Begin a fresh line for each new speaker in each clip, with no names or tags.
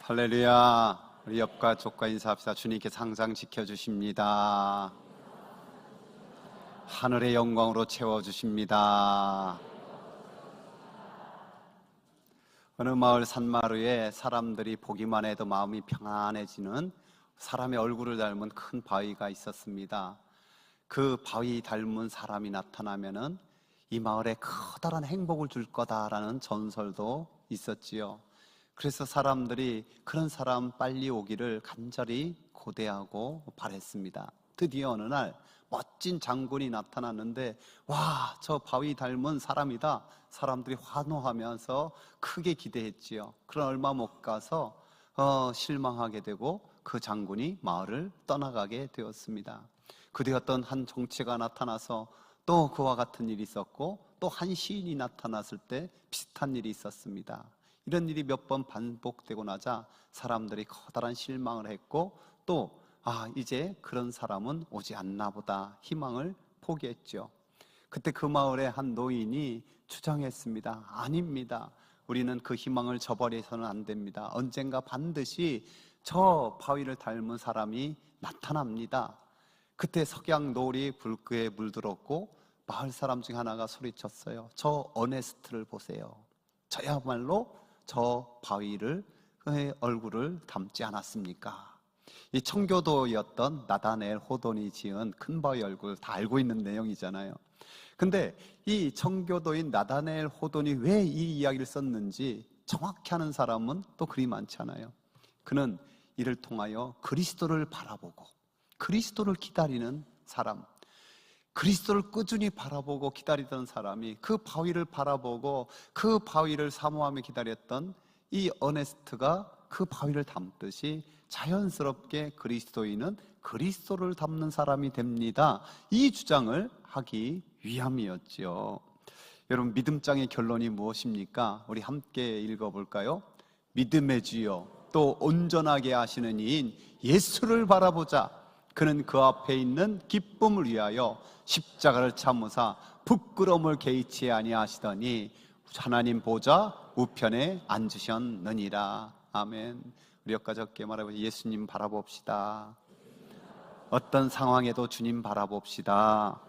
할렐루야. 우리 옆과 쪽과 인사합시다. 주님께서 항상 지켜주십니다. 하늘의 영광으로 채워주십니다. 어느 마을 산마루에 사람들이 보기만 해도 마음이 평안해지는 사람의 얼굴을 닮은 큰 바위가 있었습니다. 그 바위 닮은 사람이 나타나면은 이 마을에 커다란 행복을 줄 거다라는 전설도 있었지요. 그래서 사람들이 그런 사람 빨리 오기를 간절히 고대하고 바랬습니다. 드디어 어느 날 멋진 장군이 나타났는데, 와, 저 바위 닮은 사람이다. 사람들이 환호하면서 크게 기대했지요. 그러나 얼마 못 가서 실망하게 되고 그 장군이 마을을 떠나가게 되었습니다. 그 뒤에 어떤 한 정치가 나타나서 또 그와 같은 일이 있었고, 또 한 시인이 나타났을 때 비슷한 일이 있었습니다. 이런 일이 몇 번 반복되고 나자 사람들이 커다란 실망을 했고, 또 이제 그런 사람은 오지 않나 보다 희망을 포기했죠. 그때 그 마을의 한 노인이 주장했습니다. 아닙니다. 우리는 그 희망을 저버려서는 안 됩니다. 언젠가 반드시 저 바위를 닮은 사람이 나타납니다. 그때 석양노을이 붉게 물들었고 마을 사람 중 하나가 소리쳤어요. 저 어네스트를 보세요. 저야말로 저 바위를 그의 얼굴을 닮지 않았습니까? 이 청교도였던 나다넬 호돈이 지은 큰 바위 얼굴 다 알고 있는 내용이잖아요. 근데 이 청교도인 나다넬 호돈이 왜 이 이야기를 썼는지 정확히 아는 사람은 또 그리 많지 않아요. 그는 이를 통하여 그리스도를 바라보고 그리스도를 기다리는 사람, 그리스도를 꾸준히 바라보고 기다리던 사람이 그 바위를 바라보고 그 바위를 사모하며 기다렸던 이 어네스트가 그 바위를 닮듯이 자연스럽게 그리스도인은 그리스도를 닮는 사람이 됩니다. 이 주장을 하기 위함이었죠. 여러분, 믿음장의 결론이 무엇입니까? 우리 함께 읽어볼까요? 믿음의 주여 또 온전하게 하시는 이인 예수를 바라보자. 그는 그 앞에 있는 기쁨을 위하여 십자가를 참으사 부끄러움을 개의치 아니하시더니 하나님 보좌 우편에 앉으셨느니라. 아멘. 우리 엇가적게 말하고 예수님 바라봅시다. 어떤 상황에도 주님 바라봅시다.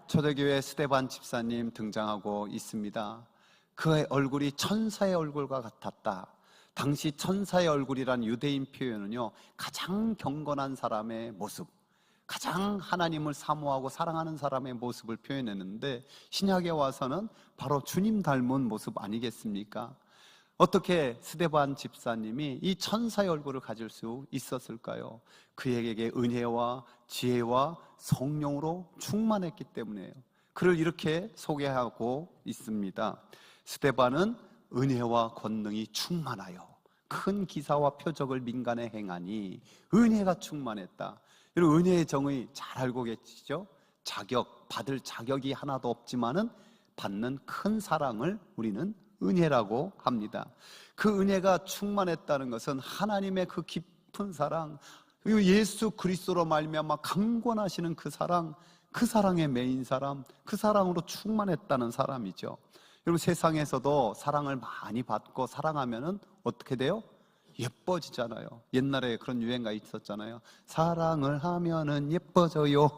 초대교회 스데반 집사님 등장하고 있습니다. 그의 얼굴이 천사의 얼굴과 같았다. 당시 천사의 얼굴이란 유대인 표현은요, 가장 경건한 사람의 모습, 가장 하나님을 사모하고 사랑하는 사람의 모습을 표현했는데, 신약에 와서는 바로 주님 닮은 모습 아니겠습니까? 어떻게 스데반 집사님이 이 천사의 얼굴을 가질 수 있었을까요? 그에게 은혜와 지혜와 성령으로 충만했기 때문이에요. 그를 이렇게 소개하고 있습니다. 스데반은 은혜와 권능이 충만하여 큰 기사와 표적을 민간에 행하니 은혜가 충만했다. 여러분, 은혜의 정의 잘 알고 계시죠? 받을 자격이 하나도 없지만은 받는 큰 사랑을 우리는 은혜라고 합니다. 그 은혜가 충만했다는 것은 하나님의 그 깊은 사랑, 그리고 예수 그리스도로 말미암아 강권하시는 그 사랑, 그 사랑의 메인 사람, 그 사랑으로 충만했다는 사람이죠. 여러분, 세상에서도 사랑을 많이 받고 사랑하면은 어떻게 돼요? 예뻐지잖아요. 옛날에 그런 유행가 있었잖아요. 사랑을 하면은 예뻐져요.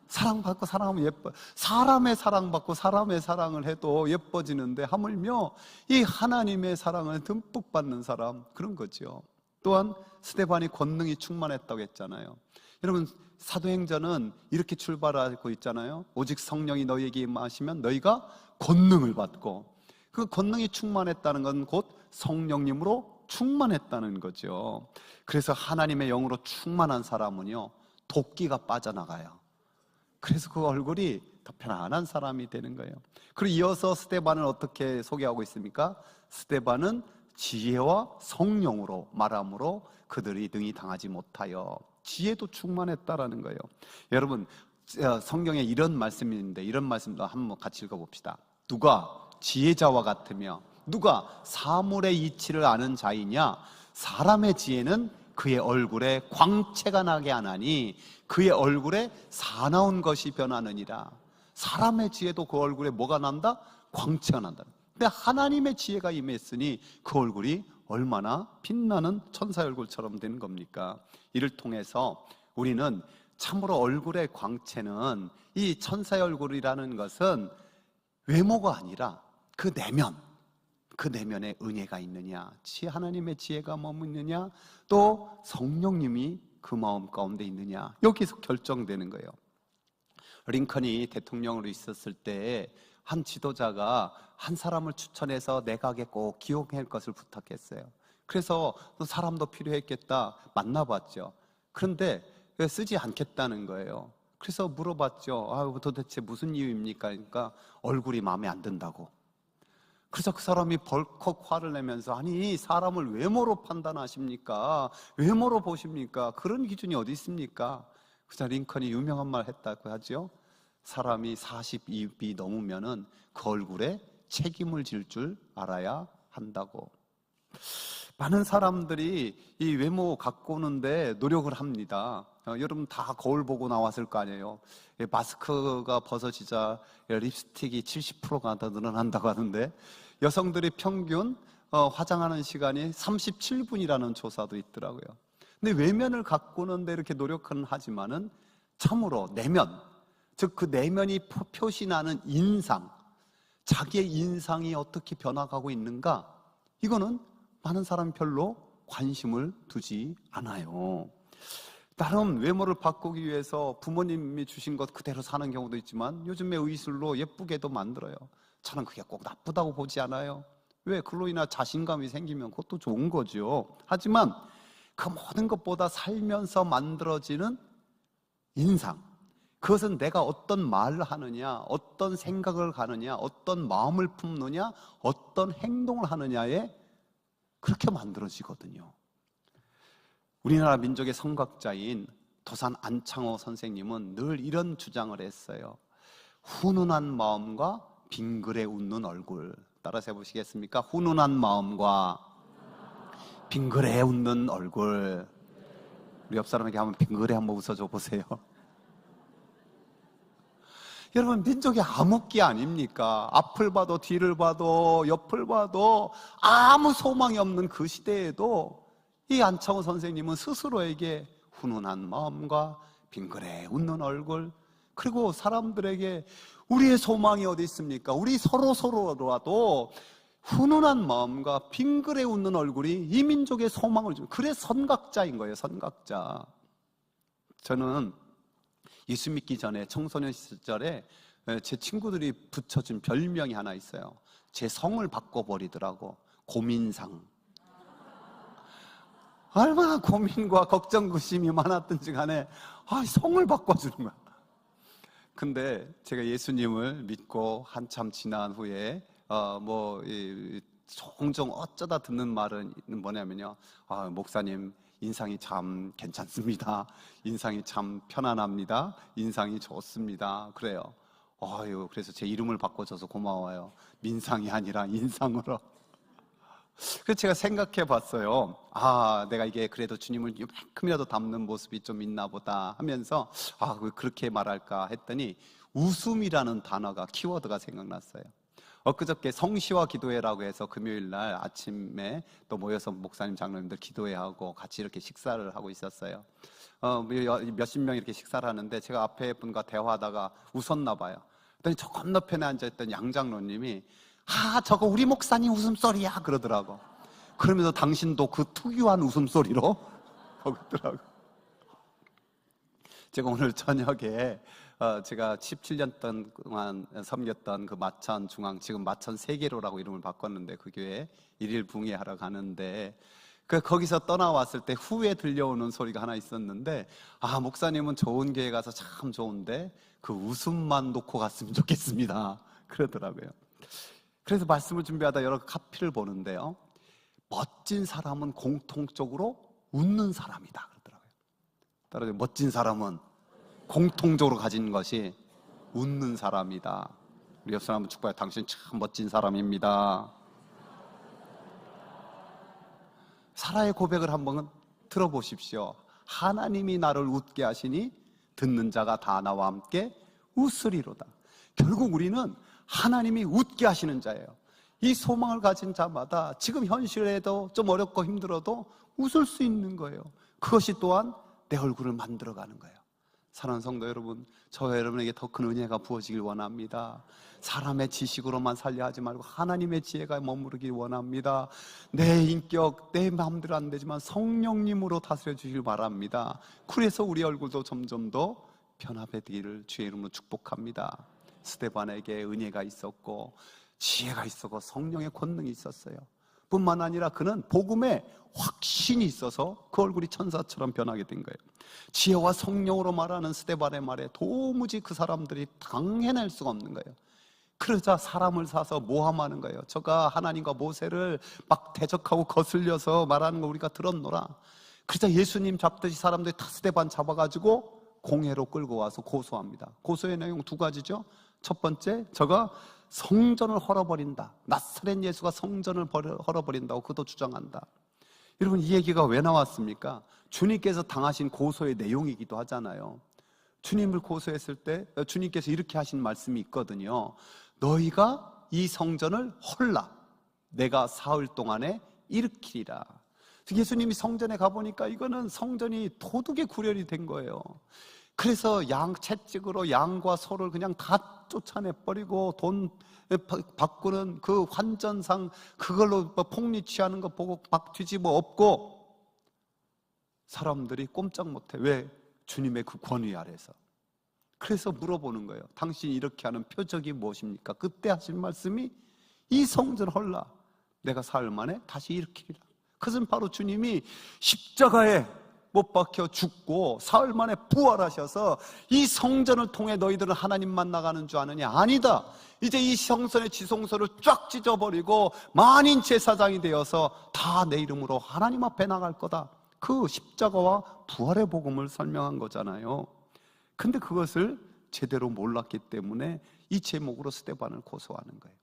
사랑받고 사랑하면 예뻐. 사람의 사랑받고 사람의 사랑을 해도 예뻐지는데 하물며 이 하나님의 사랑을 듬뿍 받는 사람, 그런 거죠. 또한 스데반이 권능이 충만했다고 했잖아요. 여러분, 사도행전은 이렇게 출발하고 있잖아요. 오직 성령이 너희에게 임하시면 너희가 권능을 받고, 그 권능이 충만했다는 건 곧 성령님으로 충만했다는 거죠. 그래서 하나님의 영으로 충만한 사람은요, 도끼가 빠져나가요. 그래서 그 얼굴이 더 편안한 사람이 되는 거예요. 그리고 이어서 스데반을 어떻게 소개하고 있습니까? 스데반은 지혜와 성령으로 말함으로 그들이 능히 당하지 못하여 지혜도 충만했다라는 거예요. 여러분, 성경에 이런 말씀이 있는데 이런 말씀도 한번 같이 읽어봅시다. 누가 지혜자와 같으며 누가 사물의 이치를 아는 자이냐? 사람의 지혜는 그의 얼굴에 광채가 나게 하나니 그의 얼굴에 사나운 것이 변하느니라. 사람의 지혜도 그 얼굴에 뭐가 난다? 광채가 난다. 근데 하나님의 지혜가 임했으니 그 얼굴이 얼마나 빛나는 천사의 얼굴처럼 되는 겁니까? 이를 통해서 우리는 참으로 얼굴의 광채는, 이 천사의 얼굴이라는 것은 외모가 아니라 그 내면, 그 내면에 은혜가 있느냐, 하나님의 지혜가 머무느냐, 또 성령님이 그 마음 가운데 있느냐, 여기서 결정되는 거예요. 링컨이 대통령으로 있었을 때 한 지도자가 한 사람을 추천해서 내각에 꼭 기용할 것을 부탁했어요. 그래서 사람도 필요했겠다 만나봤죠. 그런데 쓰지 않겠다는 거예요. 그래서 물어봤죠. 도대체 무슨 이유입니까? 그러니까 얼굴이 마음에 안 든다고. 그래서 그 사람이 벌컥 화를 내면서, 아니, 사람을 외모로 판단하십니까? 외모로 보십니까? 그런 기준이 어디 있습니까? 그래서 링컨이 유명한 말 했다고 하죠. 사람이 42이 넘으면은 그 얼굴에 책임을 질 줄 알아야 한다고. 많은 사람들이 이 외모 가꾸는데 노력을 합니다. 여러분 다 거울 보고 나왔을 거 아니에요. 마스크가 벗어지자 립스틱이 70%가 더 늘어난다고 하는데, 여성들이 평균 화장하는 시간이 37분이라는 조사도 있더라고요. 근데 외면을 가꾸는데 이렇게 노력은 하지만은 참으로 내면, 즉 그 내면이 표시나는 인상, 자기의 인상이 어떻게 변화가고 있는가, 이거는 많은 사람이 별로 관심을 두지 않아요. 나름 외모를 바꾸기 위해서 부모님이 주신 것 그대로 사는 경우도 있지만, 요즘에 의술로 예쁘게도 만들어요. 저는 그게 꼭 나쁘다고 보지 않아요. 왜? 그걸로 인해 자신감이 생기면 그것도 좋은 거죠. 하지만 그 모든 것보다 살면서 만들어지는 인상, 그것은 내가 어떤 말을 하느냐, 어떤 생각을 하느냐, 어떤 마음을 품느냐, 어떤 행동을 하느냐에 그렇게 만들어지거든요. 우리나라 민족의 성각자인 도산 안창호 선생님은 늘 이런 주장을 했어요. 훈훈한 마음과 빙그레 웃는 얼굴. 따라서 해보시겠습니까? 훈훈한 마음과 빙그레 웃는 얼굴. 우리 옆 사람에게 한번 빙그레 한번 웃어줘 보세요. 여러분, 민족의 암흑기 아닙니까? 앞을 봐도 뒤를 봐도 옆을 봐도 아무 소망이 없는 그 시대에도 이 안창호 선생님은 스스로에게 훈훈한 마음과 빙그레 웃는 얼굴, 그리고 사람들에게 우리의 소망이 어디 있습니까? 우리 서로라도 훈훈한 마음과 빙그레 웃는 얼굴이 이 민족의 소망을 주는, 그래 선각자인 거예요. 선각자. 저는 예수 믿기 전에 청소년 시절에 제 친구들이 붙여준 별명이 하나 있어요. 제 성을 바꿔버리더라고. 고민상. 얼마나 고민과 걱정, 구심이 많았든지 간에 성을 바꿔주는 거야. 근데 제가 예수님을 믿고 한참 지난 후에 종종 어쩌다 듣는 말은 뭐냐면요, 목사님 인상이 참 괜찮습니다. 인상이 참 편안합니다. 인상이 좋습니다. 그래요. 그래서 제 이름을 바꿔줘서 고마워요. 민상이 아니라 인상으로. 그래서 제가 생각해 봤어요. 내가 이게 그래도 주님을 이만큼이라도 닮는 모습이 좀 있나 보다 하면서 왜 그렇게 말할까 했더니 웃음이라는 단어가, 키워드가 생각났어요. 엊그저께 성시와 기도회라고 해서 금요일 날 아침에 또 모여서 목사님, 장로님들 기도회하고 같이 이렇게 식사를 하고 있었어요. 몇십 명 이렇게 식사를 하는데 제가 앞에 분과 대화하다가 웃었나 봐요. 그랬더니 저 건너편에 앉아있던 양 장로님이 저거 우리 목사님 웃음소리야 그러더라고. 그러면서 당신도 그 특유한 웃음소리로 하고 있더라고. 제가 오늘 저녁에 제가 17년 동안 섬겼던 그 마천 중앙, 지금 마천 세계로라고 이름을 바꿨는데 그 교회 일일 붕괴하러 가는데, 거기서 떠나왔을 때 후에 들려오는 소리가 하나 있었는데, 목사님은 좋은 교회 가서 참 좋은데 그 웃음만 놓고 갔으면 좋겠습니다 그러더라고요. 그래서 말씀을 준비하다 여러 카피를 보는데요, 멋진 사람은 공통적으로 웃는 사람이다 그러더라고요. 따라서 멋진 사람은 공통적으로 가진 것이 웃는 사람이다. 우리 옆 사람은 축복해. 당신 참 멋진 사람입니다. 사라의 고백을 한번 들어보십시오. 하나님이 나를 웃게 하시니 듣는 자가 다 나와 함께 웃으리로다. 결국 우리는 하나님이 웃게 하시는 자예요. 이 소망을 가진 자마다 지금 현실에도 좀 어렵고 힘들어도 웃을 수 있는 거예요. 그것이 또한 내 얼굴을 만들어가는 거예요. 사랑하는 성도 여러분, 저와 여러분에게 더 큰 은혜가 부어지길 원합니다. 사람의 지식으로만 살려 하지 말고 하나님의 지혜가 머무르길 원합니다. 내 인격, 내 마음대로 안 되지만 성령님으로 다스려 주시길 바랍니다. 그래서 우리 얼굴도 점점 더 변화되기를 주의 이름으로 축복합니다. 스데반에게 은혜가 있었고 지혜가 있었고 성령의 권능이 있었어요. 뿐만 아니라 그는 복음에 확신이 있어서 그 얼굴이 천사처럼 변하게 된 거예요. 지혜와 성령으로 말하는 스데반의 말에 도무지 그 사람들이 당해낼 수가 없는 거예요. 그러자 사람을 사서 모함하는 거예요. 저가 하나님과 모세를 막 대적하고 거슬려서 말하는 거 우리가 들었노라. 그러자 예수님 잡듯이 사람들이 다 스데반 잡아가지고 공회로 끌고 와서 고소합니다. 고소의 내용 두 가지죠. 첫 번째, 저가 성전을 헐어버린다. 나사렛 예수가 성전을 헐어버린다고 그도 주장한다. 여러분, 이 얘기가 왜 나왔습니까? 주님께서 당하신 고소의 내용이기도 하잖아요. 주님을 고소했을 때 주님께서 이렇게 하신 말씀이 있거든요. 너희가 이 성전을 헐라. 내가 사흘 동안에 일으키리라. 예수님이 성전에 가보니까 이거는 성전이 도둑의 구렬이 된 거예요. 그래서 채찍으로 양과 소를 그냥 다 쫓아내버리고 돈 바꾸는 그 환전상 그걸로 폭리 취하는 거 보고 막 뒤집어 엎고 사람들이 꼼짝 못해. 왜? 주님의 그 권위 아래서. 그래서 물어보는 거예요. 당신이 이렇게 하는 표적이 무엇입니까? 그때 하신 말씀이 이 성전 헐라. 내가 사흘 만에 다시 일으키리라. 그것은 바로 주님이 십자가에 못 박혀 죽고 사흘 만에 부활하셔서 이 성전을 통해 너희들은 하나님만 나가는 줄 아느냐? 아니다. 이제 이 성전의 지성소를 쫙 찢어버리고 만인 제사장이 되어서 다 내 이름으로 하나님 앞에 나갈 거다. 그 십자가와 부활의 복음을 설명한 거잖아요. 근데 그것을 제대로 몰랐기 때문에 이 제목으로 스데반을 고소하는 거예요.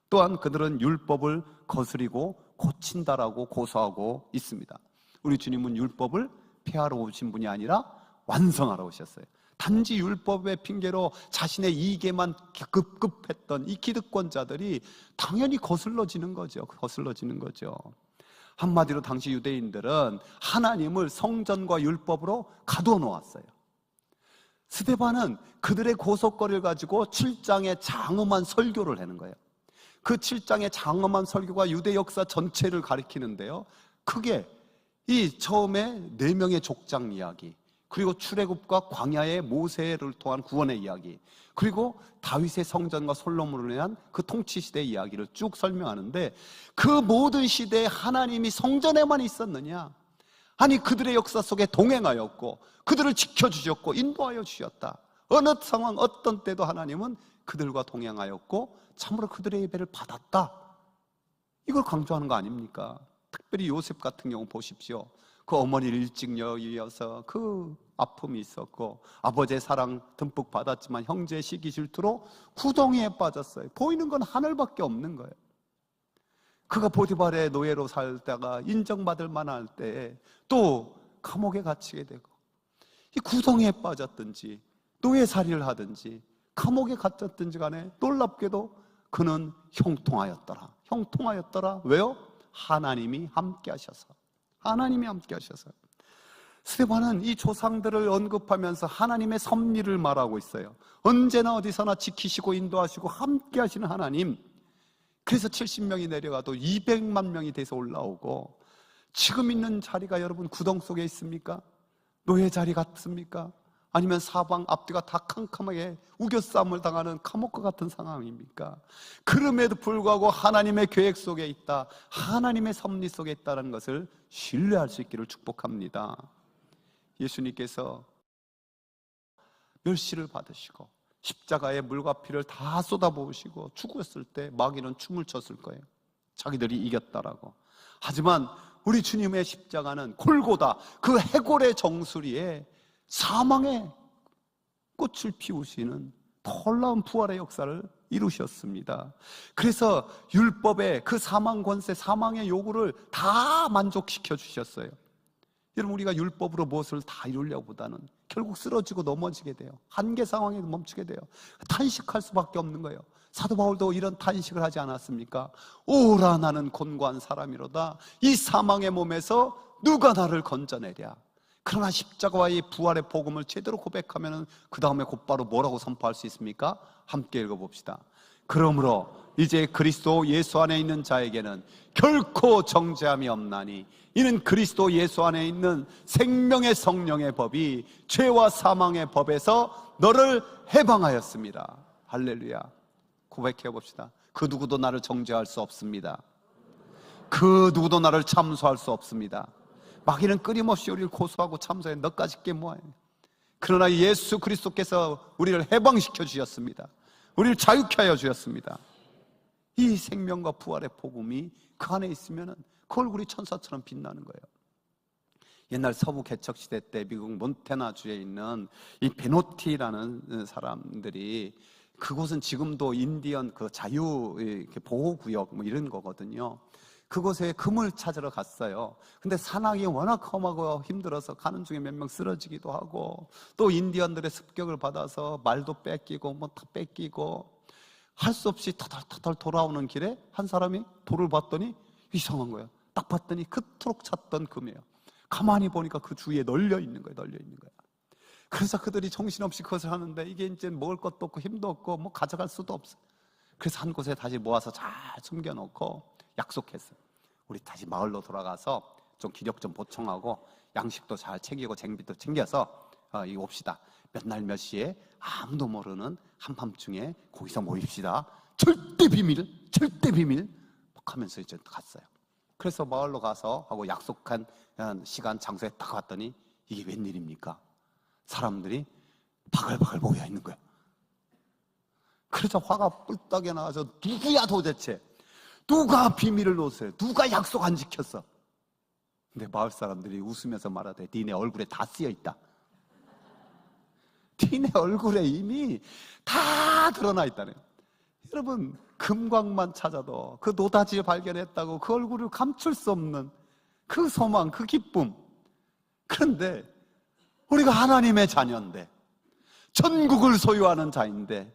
또한 그들은 율법을 거스리고 고친다라고 고소하고 있습니다. 우리 주님은 율법을 폐하러 오신 분이 아니라 완성하러 오셨어요. 단지 율법의 핑계로 자신의 이익에만 급급했던 이 기득권자들이 당연히 거슬러지는 거죠. 한마디로 당시 유대인들은 하나님을 성전과 율법으로 가두어 놓았어요. 스데반은 그들의 고속거리를 가지고 7장의 장엄한 설교를 하는 거예요. 그 7장의 장엄한 설교가 유대 역사 전체를 가리키는데요, 크게 이 처음에 4명의 족장 이야기, 그리고 출애굽과 광야의 모세를 통한 구원의 이야기, 그리고 다윗의 성전과 솔로몬을 위한 그 통치 시대의 이야기를 쭉 설명하는데, 그 모든 시대에 하나님이 성전에만 있었느냐? 아니, 그들의 역사 속에 동행하였고 그들을 지켜주셨고 인도하여 주셨다. 어느 상황 어떤 때도 하나님은 그들과 동행하였고 참으로 그들의 예배를 받았다. 이걸 강조하는 거 아닙니까? 특별히 요셉 같은 경우 보십시오. 그 어머니를 일찍 여의어서 그 아픔이 있었고 아버지의 사랑 듬뿍 받았지만 형제의 시기 질투로 구덩이에 빠졌어요. 보이는 건 하늘밖에 없는 거예요. 그가 보디발의 노예로 살다가 인정받을 만할 때 또 감옥에 갇히게 되고, 이 구덩이에 빠졌든지 노예살이를 하든지 감옥에 갇혔든지 간에 놀랍게도 그는 형통하였더라. 왜요? 하나님이 함께 하셔서. 스데반은 이 조상들을 언급하면서 하나님의 섭리를 말하고 있어요. 언제나 어디서나 지키시고 인도하시고 함께 하시는 하나님. 그래서 70명이 내려가도 200만 명이 돼서 올라오고, 지금 있는 자리가 여러분 구덩 속에 있습니까? 노예 자리 같습니까? 아니면 사방 앞뒤가 다 캄캄하게 우겨싸움을 당하는 감옥과 같은 상황입니까? 그럼에도 불구하고 하나님의 계획 속에 있다, 하나님의 섭리 속에 있다는 것을 신뢰할 수 있기를 축복합니다. 예수님께서 멸시를 받으시고 십자가에 물과 피를 다 쏟아부으시고 죽었을 때 마귀는 춤을 췄을 거예요. 자기들이 이겼다라고. 하지만 우리 주님의 십자가는 골고다, 그 해골의 정수리에 사망의 꽃을 피우시는 놀라운 부활의 역사를 이루셨습니다. 그래서 율법의 그 사망 권세, 사망의 요구를 다 만족시켜 주셨어요. 여러분, 우리가 율법으로 무엇을 다 이루려고 보다는 결국 쓰러지고 넘어지게 돼요. 한계 상황에 멈추게 돼요. 탄식할 수밖에 없는 거예요. 사도 바울도 이런 탄식을 하지 않았습니까? 오라 나는 곤고한 사람이로다. 이 사망의 몸에서 누가 나를 건져내랴. 그러나 십자가와의 부활의 복음을 제대로 고백하면 그 다음에 곧바로 뭐라고 선포할 수 있습니까? 함께 읽어봅시다. 그러므로 이제 그리스도 예수 안에 있는 자에게는 결코 정죄함이 없나니 이는 그리스도 예수 안에 있는 생명의 성령의 법이 죄와 사망의 법에서 너를 해방하였습니다. 할렐루야. 고백해 봅시다. 그 누구도 나를 정죄할 수 없습니다. 그 누구도 나를 참소할 수 없습니다. 마귀는 끊임없이 우리를 고소하고 참소해. 너까지 게 뭐야. 그러나 예수 그리스도께서 우리를 해방시켜 주셨습니다. 우리를 자유케 하여 주셨습니다. 이 생명과 부활의 복음이 그 안에 있으면 그 얼굴이 천사처럼 빛나는 거예요. 옛날 서부 개척시대 때 미국 몬태나주에 있는 이 베노티라는 사람들이, 그곳은 지금도 인디언 그 자유 보호구역 뭐 이런 거거든요. 그곳에 금을 찾으러 갔어요. 근데 산악이 워낙 험하고 힘들어서 가는 중에 몇 명 쓰러지기도 하고, 또 인디언들의 습격을 받아서 말도 뺏기고 뭐 다 뺏기고 할 수 없이 터덜터덜 돌아오는 길에 한 사람이 돌을 봤더니 이상한 거예요. 딱 봤더니 그토록 찾던 금이에요. 가만히 보니까 그 주위에 널려 있는 거예요. 그래서 그들이 정신없이 그것을 하는데 이게 이제 먹을 것도 없고 힘도 없고 뭐 가져갈 수도 없어. 그래서 한 곳에 다시 모아서 잘 숨겨놓고 약속했어요. 우리 다시 마을로 돌아가서 좀 기력 좀 보충하고 양식도 잘 챙기고 쟁비도 챙겨서 이거 옵시다. 몇 날 몇 시에 아무도 모르는 한밤중에 거기서 모입시다. 절대 비밀 하면서 이제 갔어요. 그래서 마을로 가서 하고 약속한 시간 장소에 딱 왔더니 이게 웬일입니까? 사람들이 바글바글 모여 있는 거예요. 그래서 화가 뿔떡에 나와서 누구야 도대체? 누가 비밀을 놓으세요? 누가 약속 안 지켰어? 근데 마을 사람들이 웃으면서 말하되 니네 얼굴에 다 쓰여 있다. 니네 얼굴에 이미 다 드러나 있다네. 여러분, 금광만 찾아도 그 노다지를 발견했다고 그 얼굴을 감출 수 없는 그 소망, 그 기쁨. 그런데 우리가 하나님의 자녀인데, 전국을 소유하는 자인데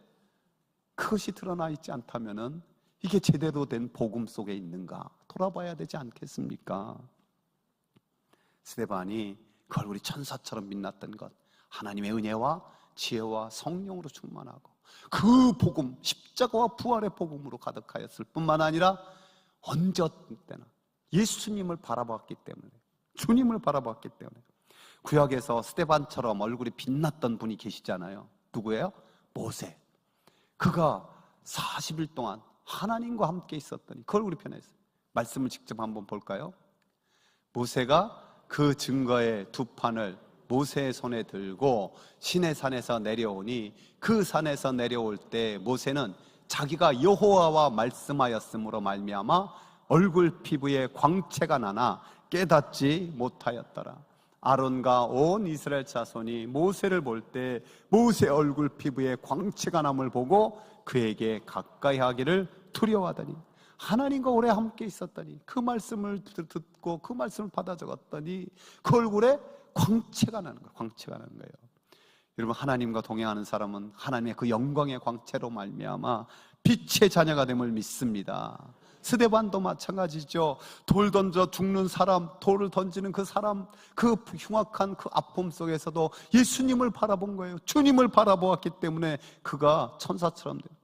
그것이 드러나 있지 않다면은 이게 제대로 된 복음 속에 있는가 돌아봐야 되지 않겠습니까? 스데반이 그 얼굴이 천사처럼 빛났던 것, 하나님의 은혜와 지혜와 성령으로 충만하고 그 복음, 십자가와 부활의 복음으로 가득하였을 뿐만 아니라 언제 어떤 때나 예수님을 바라봤기 때문에, 주님을 바라봤기 때문에. 구약에서 스데반처럼 얼굴이 빛났던 분이 계시잖아요. 누구예요? 모세. 그가 40일 동안 하나님과 함께 있었더니 그 얼굴이 변했어요. 말씀을 직접 한번 볼까요? 모세가 그 증거의 두 판을 모세의 손에 들고 시내산에서 내려오니, 그 산에서 내려올 때 모세는 자기가 여호와와 말씀하였으므로 말미암아 얼굴 피부에 광채가 나나 깨닫지 못하였더라. 아론과 온 이스라엘 자손이 모세를 볼 때 모세 얼굴 피부에 광채가 남을 보고 그에게 가까이 하기를 두려워하더니, 하나님과 오래 함께 있었더니 그 말씀을 듣고 그 말씀을 받아 적었더니 그 얼굴에 광채가 나는 거예요. 여러분, 하나님과 동행하는 사람은 하나님의 그 영광의 광채로 말미암아 빛의 자녀가 됨을 믿습니다. 스데반도 마찬가지죠. 돌 던져 죽는 사람, 돌을 던지는 그 사람, 그 흉악한 그 아픔 속에서도 예수님을 바라본 거예요. 주님을 바라보았기 때문에 그가 천사처럼 돼요.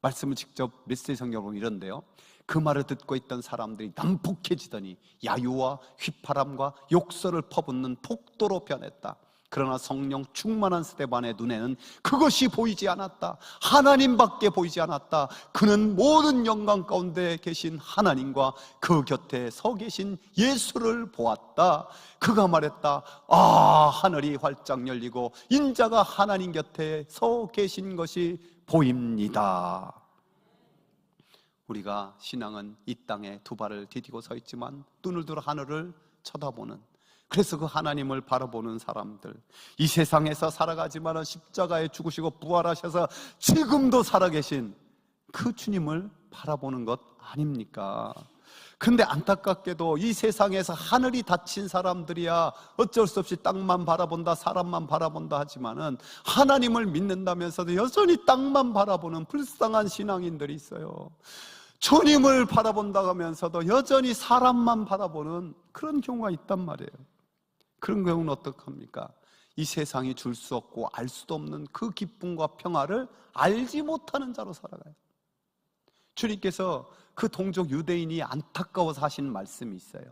말씀을 직접 메시지 성경을 보면 이런데요, 그 말을 듣고 있던 사람들이 난폭해지더니 야유와 휘파람과 욕설을 퍼붓는 폭도로 변했다. 그러나 성령 충만한 스데반의 눈에는 그것이 보이지 않았다. 하나님밖에 보이지 않았다. 그는 모든 영광 가운데 계신 하나님과 그 곁에 서 계신 예수를 보았다. 그가 말했다. 아, 하늘이 활짝 열리고 인자가 하나님 곁에 서 계신 것이 보입니다. 우리가 신앙은 이 땅에 두 발을 디디고 서 있지만 눈을 들어 하늘을 쳐다보는, 그래서 그 하나님을 바라보는 사람들, 이 세상에서 살아가지만 십자가에 죽으시고 부활하셔서 지금도 살아계신 그 주님을 바라보는 것 아닙니까? 근데 안타깝게도 이 세상에서 하늘이 닫힌 사람들이야 어쩔 수 없이 땅만 바라본다, 사람만 바라본다 하지만은 하나님을 믿는다면서도 여전히 땅만 바라보는 불쌍한 신앙인들이 있어요. 주님을 바라본다고 하면서도 여전히 사람만 바라보는 그런 경우가 있단 말이에요. 그런 경우는 어떡합니까? 이 세상이 줄 수 없고 알 수도 없는 그 기쁨과 평화를 알지 못하는 자로 살아가요. 주님께서 그 동족 유대인이 안타까워서 하신 말씀이 있어요.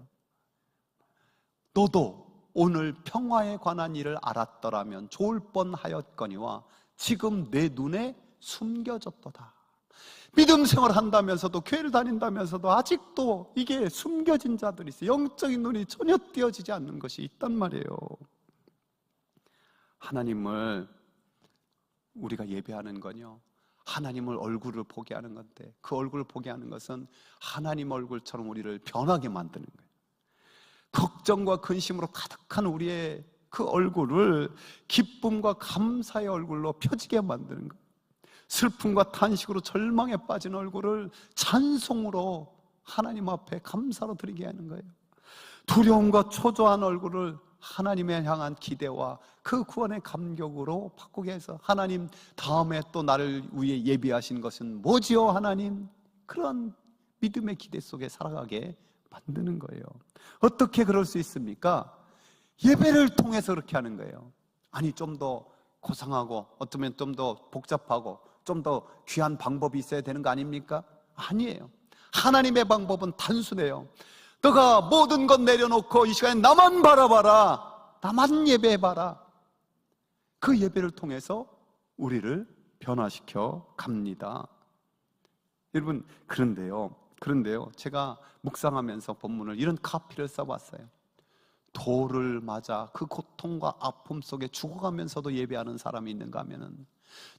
너도 오늘 평화에 관한 일을 알았더라면 좋을 뻔하였거니와 지금 내 눈에 숨겨졌도다. 믿음 생활을 한다면서도, 교회를 다닌다면서도 아직도 이게 숨겨진 자들이 있어요. 영적인 눈이 전혀 띄어지지 않는 것이 있단 말이에요. 하나님을 우리가 예배하는 건요, 하나님을 얼굴을 보게 하는 건데, 그 얼굴을 보게 하는 것은 하나님 얼굴처럼 우리를 변하게 만드는 거예요. 걱정과 근심으로 가득한 우리의 그 얼굴을 기쁨과 감사의 얼굴로 펴지게 만드는 거예요. 슬픔과 탄식으로 절망에 빠진 얼굴을 찬송으로 하나님 앞에 감사로 드리게 하는 거예요. 두려움과 초조한 얼굴을 하나님에 향한 기대와 그 구원의 감격으로 바꾸게 해서, 하나님 다음에 또 나를 위해 예비하신 것은 뭐지요 하나님? 그런 믿음의 기대 속에 살아가게 만드는 거예요. 어떻게 그럴 수 있습니까? 예배를 통해서 그렇게 하는 거예요. 아니, 좀 더 고상하고 어쩌면 좀 더 복잡하고 좀 더 귀한 방법이 있어야 되는 거 아닙니까? 아니에요. 하나님의 방법은 단순해요. 너가 모든 것 내려놓고 이 시간에 나만 바라봐라, 나만 예배해봐라. 그 예배를 통해서 우리를 변화시켜 갑니다. 여러분, 그런데요, 제가 묵상하면서 본문을 이런 카피를 써봤어요. 돌을 맞아 그 고통과 아픔 속에 죽어가면서도 예배하는 사람이 있는가 하면은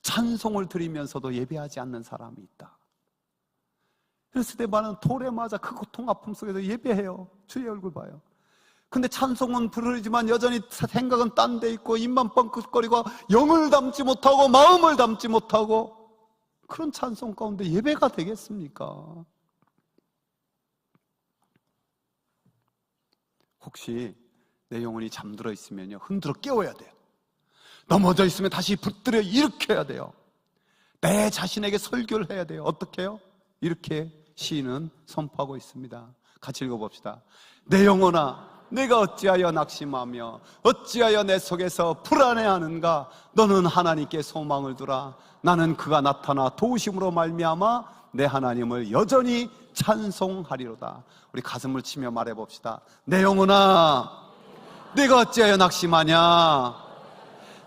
찬송을 드리면서도 예배하지 않는 사람이 있다. 스데반은 돌에 맞아 그 고통 아픔 속에서 예배해요. 주의 얼굴 봐요. 근데 찬송은 부르지만 여전히 생각은 딴 데 있고 입만 뻥긋거리고 영을 담지 못하고 마음을 담지 못하고, 그런 찬송 가운데 예배가 되겠습니까? 혹시 내 영혼이 잠들어 있으면요, 흔들어 깨워야 돼요. 넘어져 있으면 다시 붙들어 일으켜야 돼요. 내 자신에게 설교를 해야 돼요. 어떻게 해요? 이렇게 시인은 선포하고 있습니다. 같이 읽어봅시다. 내 영혼아, 내가 어찌하여 낙심하며 어찌하여 내 속에서 불안해하는가? 너는 하나님께 소망을 두라. 나는 그가 나타나 도우심으로 말미암아 내 하나님을 여전히 찬송하리로다. 우리 가슴을 치며 말해봅시다. 내 영혼아, 내가 어찌하여 낙심하냐?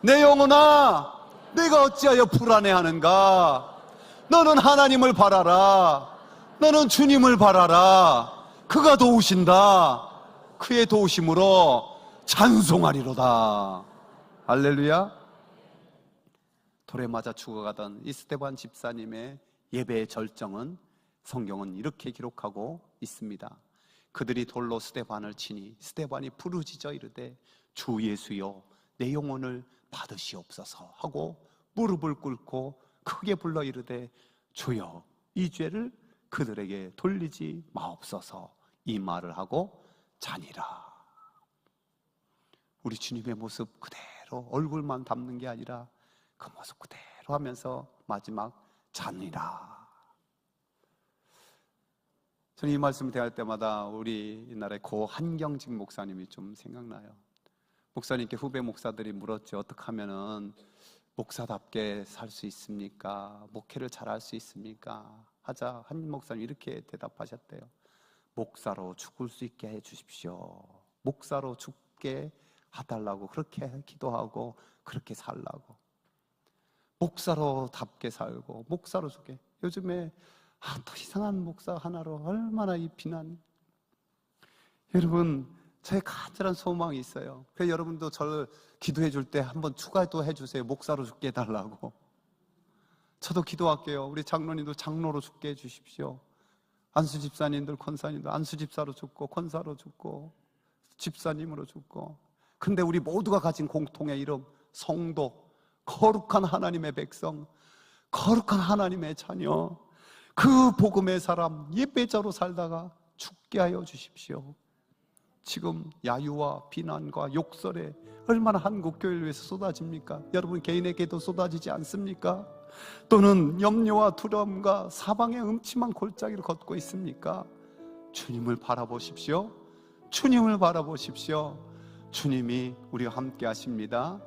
내 영혼아, 내가 어찌하여 불안해하는가? 너는 하나님을 바라라. 너는 주님을 바라라. 그가 도우신다. 그의 도우심으로 찬송하리로다. 할렐루야. 돌에 맞아 죽어가던 이 스데반 집사님의 예배의 절정은 성경은 이렇게 기록하고 있습니다. 그들이 돌로 스데반을 치니 스데반이 부르짖어 이르되 주 예수여 내 영혼을 받으시옵소서 하고 무릎을 꿇고 크게 불러 이르되 주여 이 죄를 그들에게 돌리지 마옵소서, 이 말을 하고 자니라. 우리 주님의 모습 그대로 얼굴만 담는 게 아니라 그 모습 그대로 하면서 마지막 자니라. 저는 이 말씀을 대할 때마다 우리나라의 고 한경직 목사님이 좀 생각나요. 목사님께 후배 목사들이 물었죠. 어떻게 하면은 목사답게 살 수 있습니까? 목회를 잘할 수 있습니까? 하자 한 목사님 이렇게 대답하셨대요. 목사로 죽을 수 있게 해 주십시오. 목사로 죽게 해달라고 그렇게 기도하고 그렇게 살라고. 목사로답게 살고 목사로 죽게. 요즘에 또 이상한 목사 하나로 얼마나 이 비난. 여러분, 저의 간절한 소망이 있어요. 그래서 여러분도 저를 기도해 줄 때 한번 추가도 해주세요. 목사로 죽게 해달라고. 저도 기도할게요. 우리 장로님도 장로로 죽게 해주십시오. 안수 집사님들, 권사님들 안수 집사로 죽고 권사로 죽고 집사님으로 죽고. 근데 우리 모두가 가진 공통의 이름, 성도, 거룩한 하나님의 백성, 거룩한 하나님의 자녀, 그 복음의 사람, 예배자로 살다가 죽게 하여 주십시오. 지금 야유와 비난과 욕설에 얼마나 한국교회를 위해서 쏟아집니까? 여러분 개인에게도 쏟아지지 않습니까? 또는 염려와 두려움과 사방의 음침한 골짜기를 걷고 있습니까? 주님을 바라보십시오. 주님을 바라보십시오. 주님이 우리와 함께 하십니다.